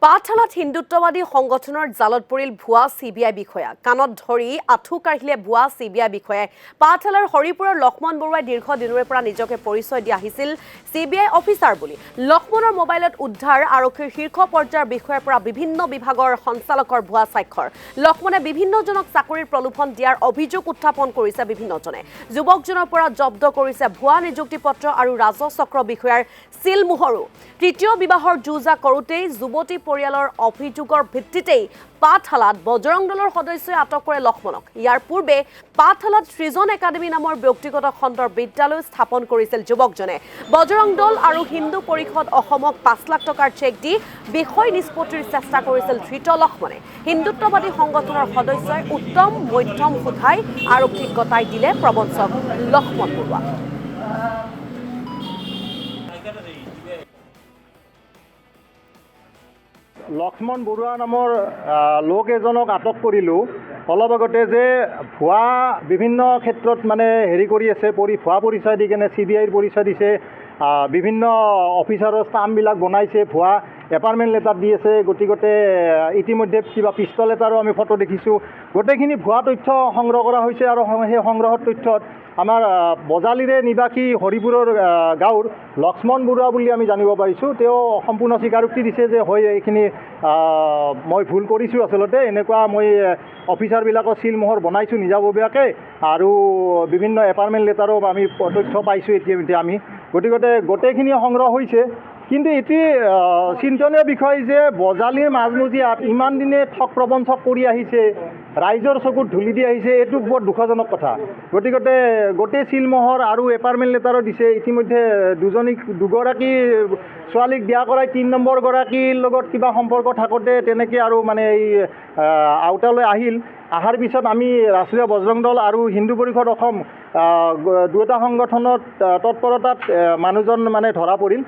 পাঠশালাত হিন্দুত্ববাদী সংগঠনৰ জালত পৰিল ভুৱা চিবিআই বিষয়া কাণত ধৰি আঁঠু কাঢ়িলে ভুৱা চিবিআই বিষয়াই পাঠশালাৰ হৰিপুৰৰ লক্ষ্মণ বৰুৱাই দীৰ্ঘ দিনৰে পৰা নিজকে পৰিচয় দি আহিছিল চিবিআই অফিচাৰ বুলি লক্ষ্মণৰ মোবাইলত উদ্ধাৰ আৰক্ষীৰ শীৰ্ষ পৰ্যায়ৰ বিষয়াৰ পৰা বিভিন্ন বিভাগৰ সঞ্চালকৰ ভুৱা স্বাক্ষৰ লক্ষ্মণে বিভিন্নজনক চাকৰিৰ প্ৰলোভন দিয়াৰ অভিযোগ উত্থাপন কৰিছে বিভিন্নজনে যুৱকজনৰ পৰা জব্দ কৰিছে ভুৱা নিযুক্তি পত্ৰ আৰু ৰাজহ চক্ৰ বিষয়াৰ চিলমোহৰো তৃতীয় বিবাহৰ যুঁজা কৰোঁতেই যুৱতী পৰিয়ালৰ অভিযোগৰ ভিত্তিতেই পাঠশালাত বজৰং দলৰ সদস্যই আটক কৰে লক্ষ্মণক ইয়াৰ পূৰ্বে পাঠশালাত সৃজন একাডেমী নামৰ ব্যক্তিগত খণ্ডৰ বিদ্যালয় স্থাপন কৰিছিল যুৱকজনে বজৰং দল আৰু হিন্দু পৰিষদ অসমক ৫ লাখ টকাৰ চেক দি বিষয় নিষ্পত্তিৰ চেষ্টা কৰিছিল ধৃত লক্ষ্মণে হিন্দুত্ববাদী সংগঠনৰ সদস্যই উত্তম মধ্যম সোধাই আৰক্ষীক গতাই দিলে প্ৰবঞ্চক লক্ষ্মণ বৰুৱা লক্ষ্মণ বৰুৱা নামৰ লোক এজনক আটক কৰিলোঁ অলপ আগতে যে ভুৱা বিভিন্ন ক্ষেত্ৰত মানে কৰি আছে ভুৱা পৰিচয় দি কেনে চিবিআইৰ পৰিচয় দিছে বিভিন্ন অফিচাৰৰ ষ্টাম্পবিলাক বনাইছে ভুৱা এপইণ্টমেণ্ট লেটাৰ দি আছে গতিকে ইতিমধ্যে কিবা পিষ্টল এটাৰো আমি ফটো দেখিছোঁ গোটেইখিনি ভুৱা তথ্য সংগ্ৰহ কৰা হৈছে আৰু সেই সংগ্ৰহৰ তথ্যত আমাৰ বজালীৰে নিবাসী হৰিপুৰৰ গাঁৱৰ লক্ষ্মণ বৰুৱা বুলি আমি জানিব পাৰিছোঁ তেওঁ সম্পূৰ্ণ স্বীকাৰোক্তি দিছে যে হয় এইখিনি মই ভুল কৰিছোঁ আচলতে এনেকুৱা মই অফিচাৰবিলাকৰ চিলমোহৰ বনাইছোঁ নিজাববীয়াকৈ আৰু বিভিন্ন এপইণ্টমেণ্ট লেটাৰো আমি তথ্য পাইছোঁ এতিয়া আমি গতিকে গোটেইখিনি সংগ্ৰহ হৈছে কিন্তু এটি চিন্তনীয় বিষয় যে বজালীৰ মাজমজিয়াত ইমান দিনে ঠগ প্ৰবঞ্চক কৰি আহিছে ৰাইজৰ চকুত ধূলি দি আহিছে এইটো বৰ দুখজনক কথা গতিকে গোটেই চিলমোহৰ আৰু এপইণ্টমেণ্ট লেটাৰো দিছে ইতিমধ্যে দুগৰাকী ছোৱালীক বিয়া কৰাই ৩ নম্বৰ গৰাকীৰ লগত কিবা সম্পৰ্ক থাকোঁতে তেনেকৈ আৰু মানে এই আওতালৈ অহাৰ পিছত আমি ৰাষ্ট্ৰীয় বজৰং দল আৰু হিন্দু পৰিষদ অসম দুয়োটা সংগঠনত তৎপৰতাত মানুহজন মানে ধৰা পৰিল